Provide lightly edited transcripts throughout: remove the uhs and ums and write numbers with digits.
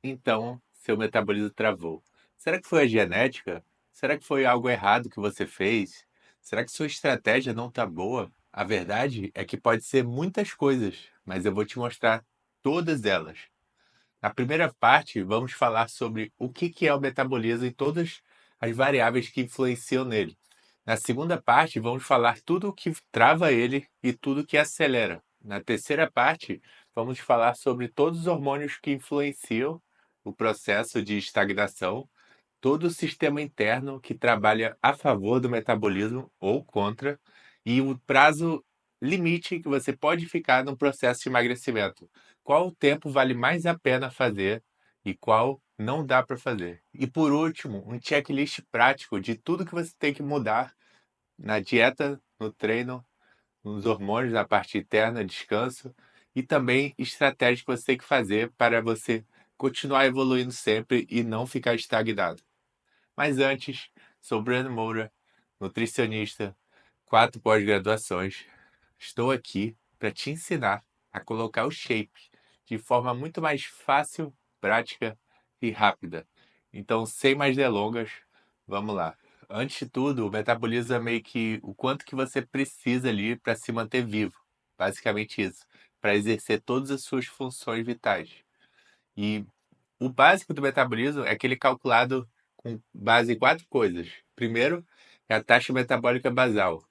Então, seu metabolismo travou. Será que foi a genética? Será que foi algo errado que você fez? Será que sua estratégia não está boa? A verdade é que pode ser muitas coisas, mas eu vou te mostrar todas elas. Na primeira parte, vamos falar sobre o que é o metabolismo e todas as variáveis que influenciam nele. Na segunda parte, vamos falar tudo o que trava ele e tudo o que acelera. Na terceira parte, vamos falar sobre todos os hormônios que influenciam o processo de estagnação, todo o sistema interno que trabalha a favor do metabolismo ou contra, e o prazo limite que você pode ficar no processo de emagrecimento. Qual tempo vale mais a pena fazer e qual não dá para fazer. E por último, um checklist prático de tudo que você tem que mudar na dieta, no treino, nos hormônios, na parte interna, descanso, e também estratégias que você tem que fazer para você continuar evoluindo sempre e não ficar estagnado. Mas antes, sou Breno Moura, nutricionista, 4 pós-graduações. Estou aqui para te ensinar a colocar o shape de forma muito mais fácil, prática e rápida. Então, sem mais delongas, vamos lá. Antes de tudo, o metabolismo é meio que o quanto que você precisa ali para se manter vivo. Basicamente isso, para exercer todas as suas funções vitais. E o básico do metabolismo é aquele calculado com base em 4 coisas. Primeiro, é a taxa metabólica basal.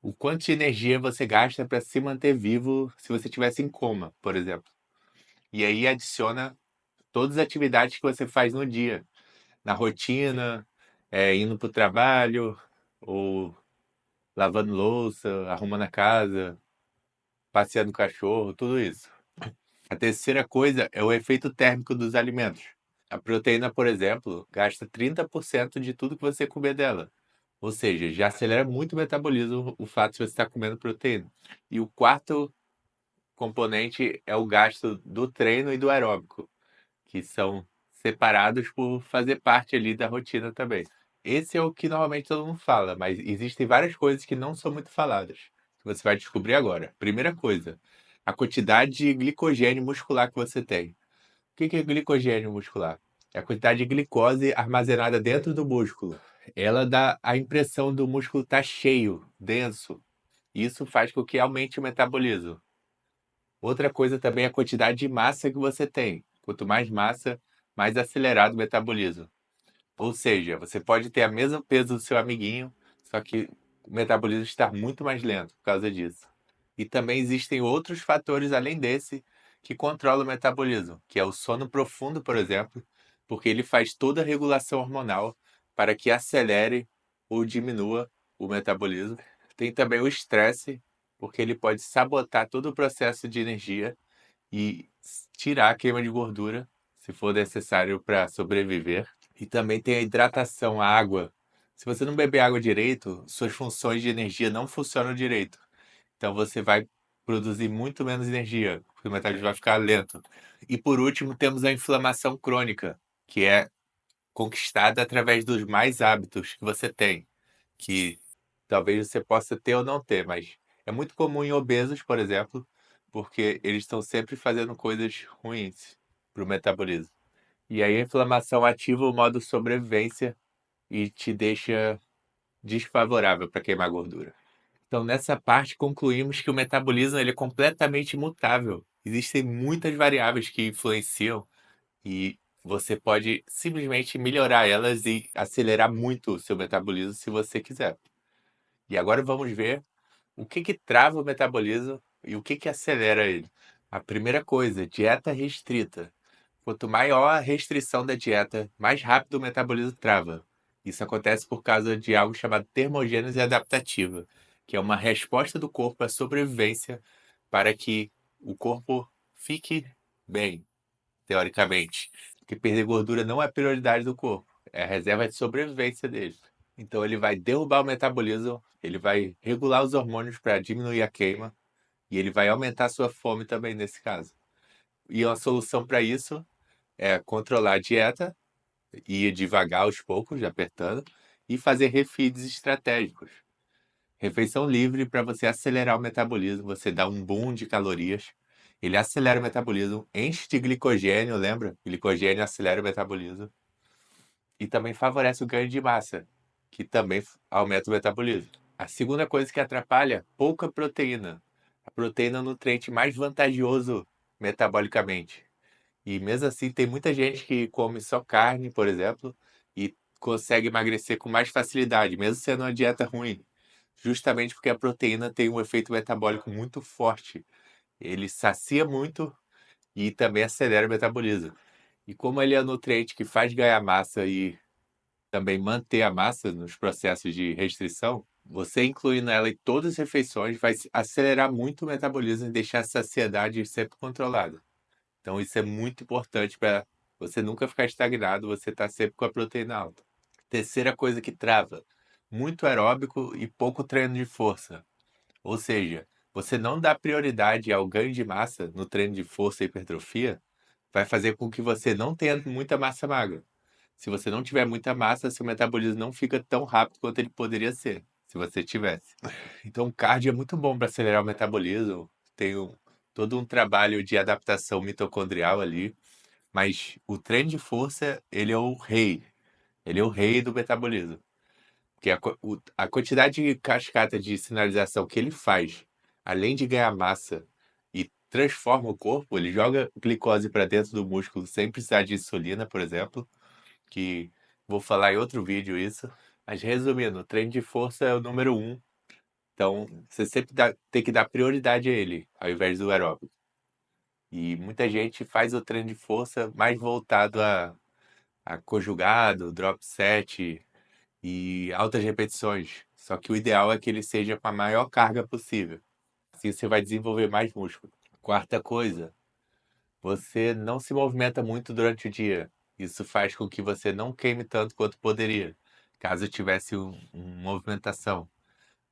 O quanto de energia você gasta para se manter vivo se você estivesse em coma, por exemplo. E aí adiciona todas as atividades que você faz no dia, na rotina, indo para o trabalho, ou lavando louça, arrumando a casa, passeando o cachorro, tudo isso. A terceira coisa é o efeito térmico dos alimentos. A proteína, por exemplo, gasta 30% de tudo que você comer dela. Ou seja, já acelera muito o metabolismo o fato de você estar comendo proteína. E o quarto componente é o gasto do treino e do aeróbico, que são separados por fazer parte ali da rotina também. Esse é o que normalmente todo mundo fala, mas existem várias coisas que não são muito faladas, que você vai descobrir agora. Primeira coisa, a quantidade de glicogênio muscular que você tem. O que é glicogênio muscular? É a quantidade de glicose armazenada dentro do músculo. Ela dá a impressão do músculo estar cheio, denso. Isso faz com que aumente o metabolismo. Outra coisa também é a quantidade de massa que você tem. Quanto mais massa, mais acelerado o metabolismo. Ou seja, você pode ter o mesmo peso do seu amiguinho, só que o metabolismo está muito mais lento por causa disso. E também existem outros fatores além desse que controlam o metabolismo, que é o sono profundo, por exemplo, porque ele faz toda a regulação hormonal para que acelere ou diminua o metabolismo. Tem também o estresse, porque ele pode sabotar todo o processo de energia e tirar a queima de gordura, se for necessário para sobreviver. E também tem a hidratação, a água. Se você não beber água direito, suas funções de energia não funcionam direito. Então você vai produzir muito menos energia, porque o metabolismo vai ficar lento. E por último, temos a inflamação crônica, que é conquistada através dos mais hábitos que você tem, que talvez você possa ter ou não ter, mas é muito comum em obesos, por exemplo, porque eles estão sempre fazendo coisas ruins para o metabolismo. E aí a inflamação ativa o modo sobrevivência e te deixa desfavorável para queimar gordura. Então, nessa parte, concluímos que o metabolismo ele é completamente imutável. Existem muitas variáveis que influenciam e você pode simplesmente melhorar elas e acelerar muito o seu metabolismo se você quiser. E agora vamos ver o que trava o metabolismo e o que acelera ele. A primeira coisa, dieta restrita. Quanto maior a restrição da dieta, mais rápido o metabolismo trava. Isso acontece por causa de algo chamado termogênese adaptativa, que é uma resposta do corpo à sobrevivência para que o corpo fique bem, teoricamente. Porque perder gordura não é a prioridade do corpo, é a reserva de sobrevivência dele. Então ele vai derrubar o metabolismo, ele vai regular os hormônios para diminuir a queima e ele vai aumentar a sua fome também nesse caso. E a solução para isso é controlar a dieta, ir devagar aos poucos, apertando, e fazer refeeds estratégicos. Refeição livre para você acelerar o metabolismo, você dá um boom de calorias Ele acelera o metabolismo, enche de glicogênio, lembra? Glicogênio acelera o metabolismo. E também favorece o ganho de massa, que também aumenta o metabolismo. A segunda coisa que atrapalha, pouca proteína. A proteína é o nutriente mais vantajoso metabolicamente. E mesmo assim, tem muita gente que come só carne, por exemplo, e consegue emagrecer com mais facilidade, mesmo sendo uma dieta ruim. Justamente porque a proteína tem um efeito metabólico muito forte. Ele sacia muito e também acelera o metabolismo. E como ele é um nutriente que faz ganhar massa e também manter a massa nos processos de restrição, você incluindo ela em todas as refeições vai acelerar muito o metabolismo e deixar a saciedade sempre controlada. Então isso é muito importante para você nunca ficar estagnado, você estar sempre com a proteína alta. Terceira coisa que trava, muito aeróbico e pouco treino de força. Ou seja, você não dá prioridade ao ganho de massa no treino de força e hipertrofia, vai fazer com que você não tenha muita massa magra. Se você não tiver muita massa, seu metabolismo não fica tão rápido quanto ele poderia ser, se você tivesse. Então, o cardio é muito bom para acelerar o metabolismo. Tem todo um trabalho de adaptação mitocondrial ali, mas o treino de força, ele é o rei. Ele é o rei do metabolismo. Porque a quantidade de cascata de sinalização que ele faz, além de ganhar massa e transforma o corpo, ele joga glicose para dentro do músculo sem precisar de insulina, por exemplo, que vou falar em outro vídeo isso. Mas resumindo, o treino de força é o número um. Então, você sempre tem que dar prioridade a ele, ao invés do aeróbico. E muita gente faz o treino de força mais voltado a conjugado, drop set e altas repetições. Só que o ideal é que ele seja com a maior carga possível. Assim você vai desenvolver mais músculo. Quarta coisa, você não se movimenta muito durante o dia. Isso faz com que você não queime tanto quanto poderia, caso tivesse uma movimentação.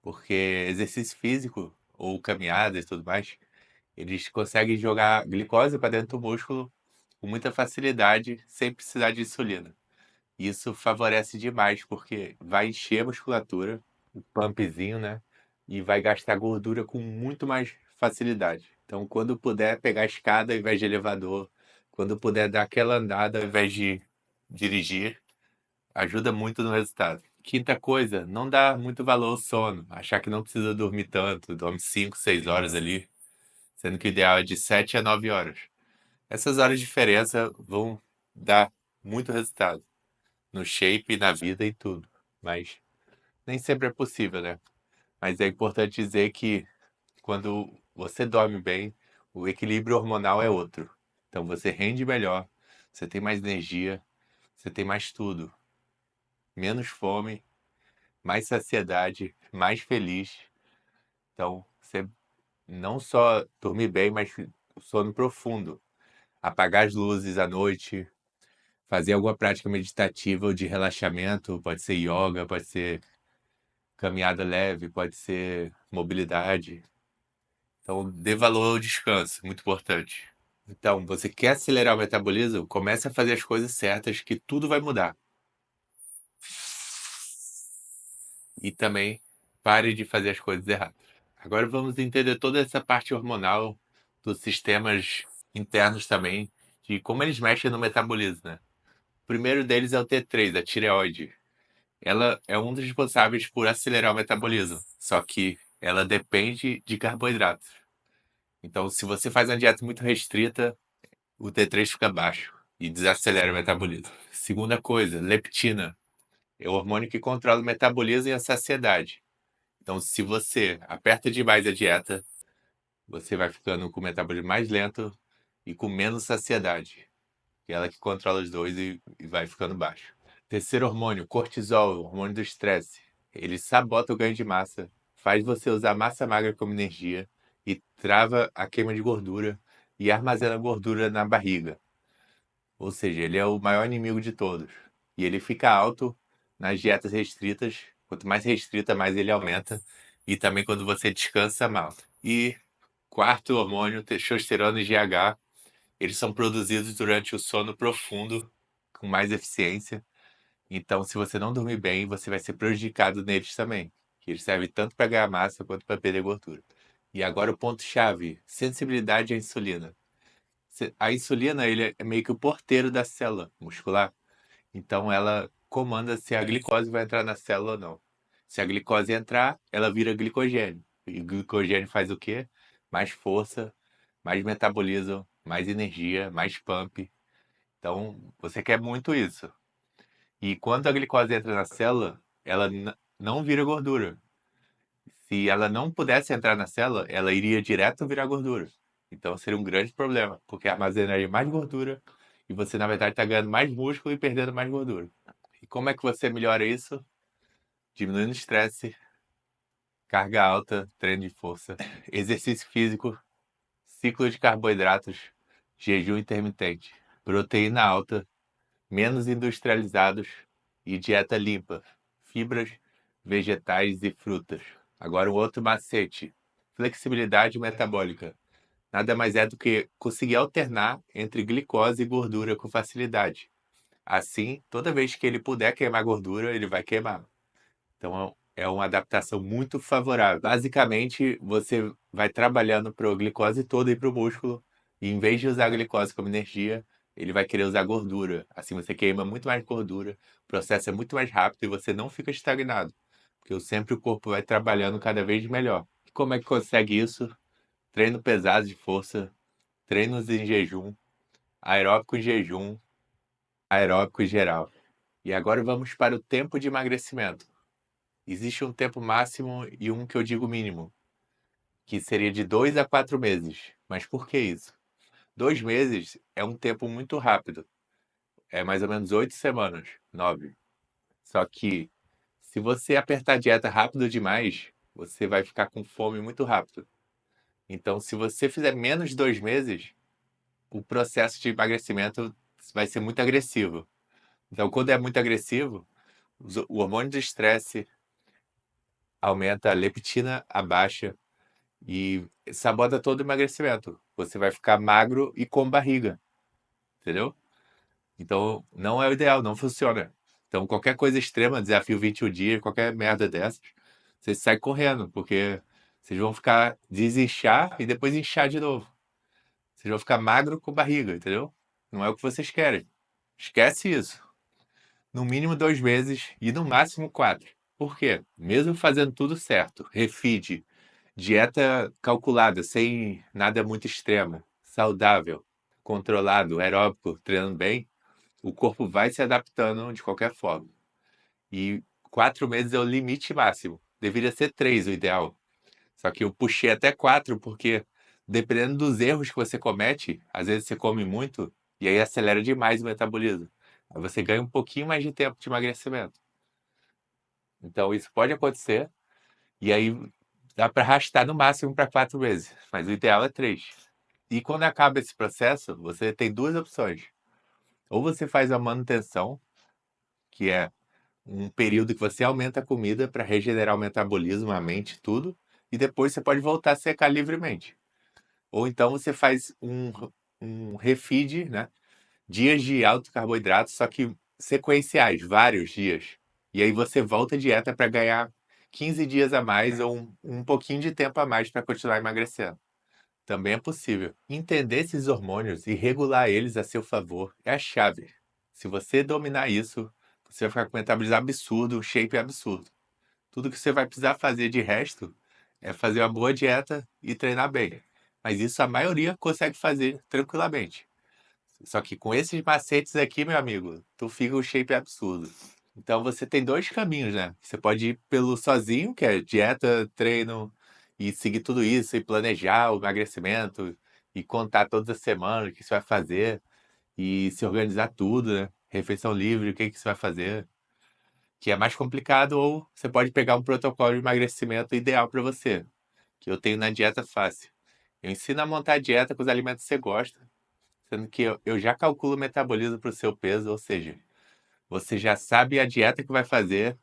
Porque exercício físico, ou caminhadas e tudo mais, eles conseguem jogar glicose para dentro do músculo com muita facilidade, sem precisar de insulina. Isso favorece demais, porque vai encher a musculatura, o pumpzinho, né? E vai gastar gordura com muito mais facilidade. Então, quando puder pegar a escada ao invés de elevador, quando puder dar aquela andada ao invés de dirigir, ajuda muito no resultado. Quinta coisa, não dá muito valor ao sono. Achar que não precisa dormir tanto, dorme 5, 6 horas ali, sendo que o ideal é de 7 a 9 horas. Essas horas de diferença vão dar muito resultado no shape, na vida e tudo. Mas nem sempre é possível, né? Mas é importante dizer que quando você dorme bem, o equilíbrio hormonal é outro. Então você rende melhor, você tem mais energia, você tem mais tudo. Menos fome, mais saciedade, mais feliz. Então você não só dormir bem, mas sono profundo. Apagar as luzes à noite, fazer alguma prática meditativa ou de relaxamento, pode ser yoga, pode ser caminhada leve, pode ser mobilidade. Então, dê valor ao descanso, muito importante. Então, você quer acelerar o metabolismo? Comece a fazer as coisas certas que tudo vai mudar. E também pare de fazer as coisas erradas. Agora vamos entender toda essa parte hormonal dos sistemas internos também, de como eles mexem no metabolismo, né? O primeiro deles é o T3, a tireoide. Ela é um dos responsáveis por acelerar o metabolismo, só que ela depende de carboidratos. Então, se você faz uma dieta muito restrita, o T3 fica baixo e desacelera o metabolismo. Segunda coisa, leptina. É o hormônio que controla o metabolismo e a saciedade. Então, se você aperta demais a dieta, você vai ficando com o metabolismo mais lento e com menos saciedade. É ela que controla os dois e vai ficando baixo. Terceiro hormônio, cortisol, o hormônio do estresse. Ele sabota o ganho de massa, faz você usar massa magra como energia e trava a queima de gordura e armazena gordura na barriga. Ou seja, ele é o maior inimigo de todos. E ele fica alto nas dietas restritas. Quanto mais restrita, mais ele aumenta. E também quando você descansa mal. E quarto hormônio, testosterona e GH, eles são produzidos durante o sono profundo, com mais eficiência. Então, se você não dormir bem, você vai ser prejudicado neles também. Que eles servem tanto para ganhar massa quanto para perder gordura. E agora o ponto-chave: sensibilidade à insulina. A insulina ele é meio que o porteiro da célula muscular. Então ela comanda se a glicose vai entrar na célula ou não. Se a glicose entrar, ela vira glicogênio. E o glicogênio faz o quê? Mais força, mais metabolismo, mais energia, mais pump. Então você quer muito isso. E quando a glicose entra na célula, ela não vira gordura. Se ela não pudesse entrar na célula, ela iria direto virar gordura. Então seria um grande problema, porque armazenaria mais gordura e você, na verdade, está ganhando mais músculo e perdendo mais gordura. E como é que você melhora isso? Diminuindo o estresse, carga alta, treino de força, exercício físico, ciclo de carboidratos, jejum intermitente, proteína alta, menos industrializados e dieta limpa, fibras, vegetais e frutas. Agora um outro macete, flexibilidade metabólica. Nada mais é do que conseguir alternar entre glicose e gordura com facilidade. Assim, toda vez que ele puder queimar gordura, ele vai queimar. Então é uma adaptação muito favorável. Basicamente, você vai trabalhando para a glicose toda e para o músculo, e em vez de usar a glicose como energia, ele vai querer usar gordura. Assim você queima muito mais gordura, o processo é muito mais rápido e você não fica estagnado, porque sempre o corpo vai trabalhando cada vez melhor. E como é que consegue isso? Treino pesado de força, treinos em jejum, aeróbico em jejum, aeróbico em geral. E agora vamos para o tempo de emagrecimento. Existe um tempo máximo e um que eu digo mínimo, que seria de 2 a 4 meses. Mas por que isso? 2 meses é um tempo muito rápido. É mais ou menos 8 semanas, 9. Só que se você apertar a dieta rápido demais, você vai ficar com fome muito rápido. Então, se você fizer menos de 2 meses, o processo de emagrecimento vai ser muito agressivo. Então, quando é muito agressivo, o hormônio de estresse aumenta, a leptina abaixa, e sabota todo o emagrecimento. Você vai ficar magro e com barriga, entendeu? Então, não é o ideal, não funciona. Então, qualquer coisa extrema, desafio 21 dias, qualquer merda dessas, você sai correndo, porque vocês vão ficar desinchar e depois inchar de novo. Vocês vão ficar magro com barriga, entendeu? Não é o que vocês querem. Esquece isso. No mínimo 2 meses e no máximo 4. Por quê? Mesmo fazendo tudo certo, refeed, dieta calculada, sem nada muito extremo, saudável, controlado, aeróbico, treinando bem, o corpo vai se adaptando de qualquer forma. E 4 meses é o limite máximo. Deveria ser 3 o ideal. Só que eu puxei até 4 porque, dependendo dos erros que você comete, às vezes você come muito e aí acelera demais o metabolismo. Aí você ganha um pouquinho mais de tempo de emagrecimento. Então isso pode acontecer. E aí dá para arrastar no máximo para 4 meses, mas o ideal é 3. E quando acaba esse processo, você tem duas opções. Ou você faz a manutenção, que é um período que você aumenta a comida para regenerar o metabolismo, a mente, tudo, e depois você pode voltar a secar livremente. Ou então você faz um refeed, né? Dias de alto carboidrato, só que sequenciais, vários dias. E aí você volta a dieta para ganhar 15 dias a mais ou um pouquinho de tempo a mais para continuar emagrecendo. Também é possível. Entender esses hormônios e regular eles a seu favor é a chave. Se você dominar isso, você vai ficar com um metabolismo absurdo, um shape absurdo. Tudo que você vai precisar fazer de resto é fazer uma boa dieta e treinar bem. Mas isso a maioria consegue fazer tranquilamente. Só que com esses macetes aqui, meu amigo, tu fica um shape absurdo. Então você tem dois caminhos, né? Você pode ir pelo sozinho, que é dieta, treino, e seguir tudo isso, e planejar o emagrecimento, e contar todas as semanas o que você vai fazer, e se organizar tudo, né? Refeição livre, o que que você vai fazer, que é mais complicado, ou você pode pegar um protocolo de emagrecimento ideal para você, que eu tenho na Dieta Fácil. Eu ensino a montar a dieta com os alimentos que você gosta, sendo que eu já calculo o metabolismo para o seu peso, ou seja, você já sabe a dieta que vai fazer,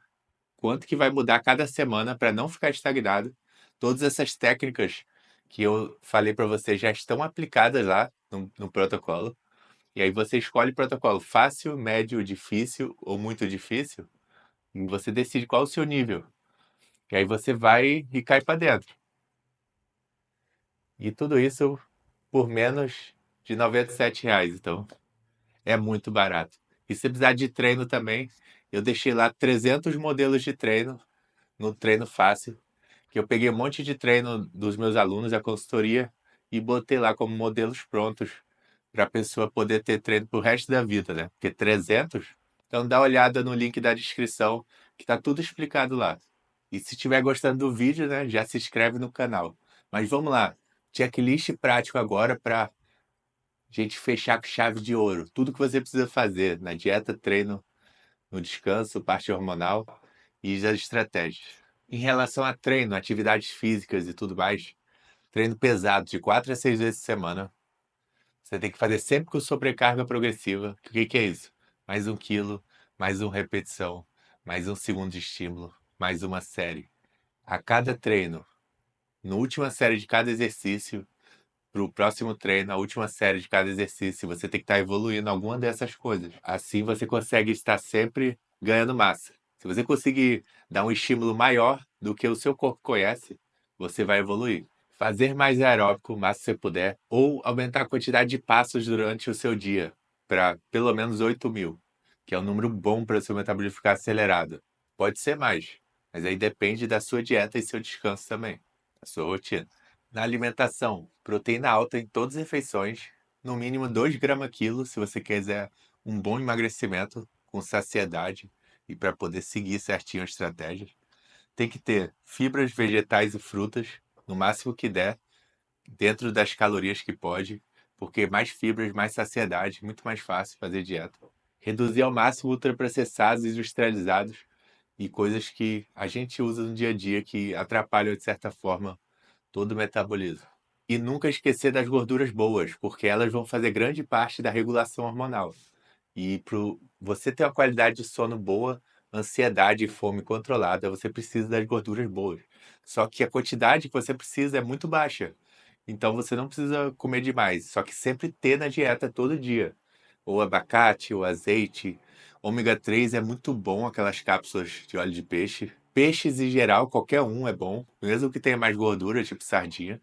quanto que vai mudar cada semana para não ficar estagnado. Todas essas técnicas que eu falei para você já estão aplicadas lá no protocolo. E aí você escolhe o protocolo fácil, médio, difícil ou muito difícil, e você decide qual é o seu nível. E aí você vai e cai para dentro. E tudo isso por menos de R$ 97, então é muito barato. E se precisar de treino também, eu deixei lá 300 modelos de treino no Treino Fácil, que eu peguei um monte de treino dos meus alunos da consultoria e botei lá como modelos prontos para a pessoa poder ter treino pro resto da vida, né? Porque 300, então dá uma olhada no link da descrição, que tá tudo explicado lá. E se estiver gostando do vídeo, né, já se inscreve no canal. Mas vamos lá, checklist prático agora para gente fechar com chave de ouro. Tudo que você precisa fazer na dieta, treino, no descanso, parte hormonal e as estratégias. Em relação a treino, atividades físicas e tudo mais, treino pesado de 4 a 6 vezes por semana. Você tem que fazer sempre com sobrecarga progressiva. O que que é isso? Mais 1 quilo, mais uma repetição, mais um segundo de estímulo, mais uma série. A cada treino, na última série de cada exercício, para o próximo treino, a última série de cada exercício, você tem que estar evoluindo alguma dessas coisas. Assim você consegue estar sempre ganhando massa. Se você conseguir dar um estímulo maior do que o seu corpo conhece, você vai evoluir. Fazer mais aeróbico o máximo que você puder, ou aumentar a quantidade de passos durante o seu dia, para pelo menos 8.000, que é um número bom para o seu metabolismo ficar acelerado. Pode ser mais, mas aí depende da sua dieta e seu descanso também, da sua rotina. Na alimentação, proteína alta em todas as refeições, no mínimo 2 gramas quilo, se você quiser um bom emagrecimento com saciedade e para poder seguir certinho a estratégia. Tem que ter fibras vegetais e frutas, no máximo que der, dentro das calorias que pode, porque mais fibras, mais saciedade, muito mais fácil fazer dieta. Reduzir ao máximo ultraprocessados e industrializados e coisas que a gente usa no dia a dia que atrapalham, de certa forma, todo o metabolismo. E nunca esquecer das gorduras boas, porque elas vão fazer grande parte da regulação hormonal. E para você ter uma qualidade de sono boa, ansiedade e fome controlada, você precisa das gorduras boas. Só que a quantidade que você precisa é muito baixa. Então você não precisa comer demais, só que sempre ter na dieta todo dia. Ou abacate, ou azeite. Ômega 3 é muito bom, aquelas cápsulas de óleo de peixe. Peixes em geral, qualquer um é bom, mesmo que tenha mais gordura, tipo sardinha.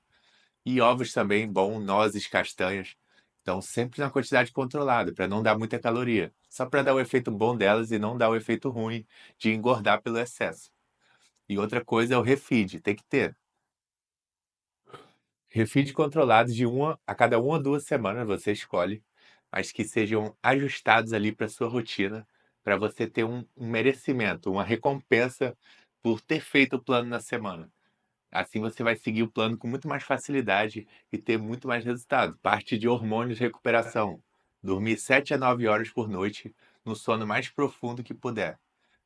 E ovos também, bom, nozes, castanhas. Então, sempre na quantidade controlada, para não dar muita caloria. Só para dar o efeito bom delas e não dar o efeito ruim de engordar pelo excesso. E outra coisa é o refeed, tem que ter. Refeed controlado de uma a cada 1 ou 2 semanas, você escolhe, mas que sejam ajustados ali para sua rotina, para você ter um merecimento, uma recompensa por ter feito o plano na semana. Assim você vai seguir o plano com muito mais facilidade e ter muito mais resultado. Parte de hormônios de recuperação. Dormir 7 a 9 horas por noite no sono mais profundo que puder.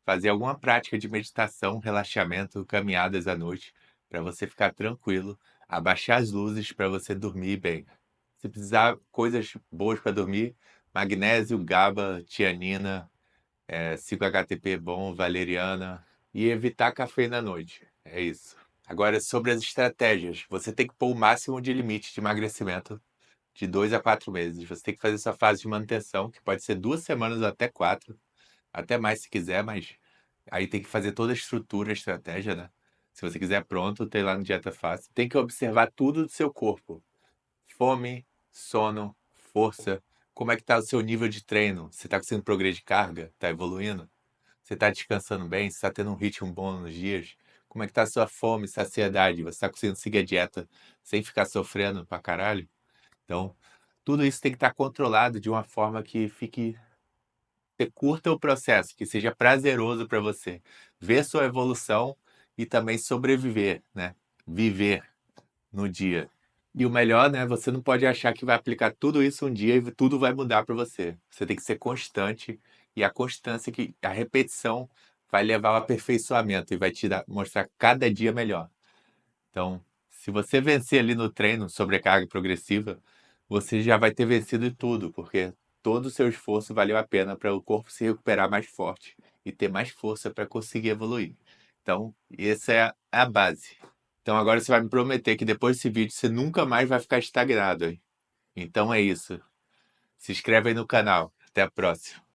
Fazer alguma prática de meditação, relaxamento, caminhadas à noite, para você ficar tranquilo. Abaixar as luzes para você dormir bem. Se precisar coisas boas para dormir, magnésio, GABA, tianina, 5-HTP bom, valeriana e evitar cafeína à noite. É isso. Agora, sobre as estratégias, você tem que pôr o máximo de limite de emagrecimento de 2 a 4 meses. Você tem que fazer essa fase de manutenção, que pode ser 2 semanas ou até 4, até mais se quiser, mas aí tem que fazer toda a estrutura, a estratégia, né? Se você quiser pronto, tem lá no Dieta Fácil. Tem que observar tudo do seu corpo. Fome, sono, força. Como é que tá o seu nível de treino? Você está conseguindo progredir de carga? Está evoluindo? Você está descansando bem? Você está tendo um ritmo bom nos dias? Como é que tá a sua fome, saciedade? Você está conseguindo seguir a dieta sem ficar sofrendo pra caralho? Então, tudo isso tem que estar controlado de uma forma que fique. Você curta o processo, que seja prazeroso para você. Ver sua evolução e também sobreviver, né? Viver no dia. E o melhor, né? Você não pode achar que vai aplicar tudo isso um dia e tudo vai mudar para você. Você tem que ser constante e a constância que a repetição vai levar ao aperfeiçoamento e vai te mostrar cada dia melhor. Então, se você vencer ali no treino sobrecarga progressiva, você já vai ter vencido em tudo, porque todo o seu esforço valeu a pena para o corpo se recuperar mais forte e ter mais força para conseguir evoluir. Então, essa é a base. Então agora você vai me prometer que depois desse vídeo você nunca mais vai ficar estagnado, hein? Então é isso. Se inscreve aí no canal. Até a próxima.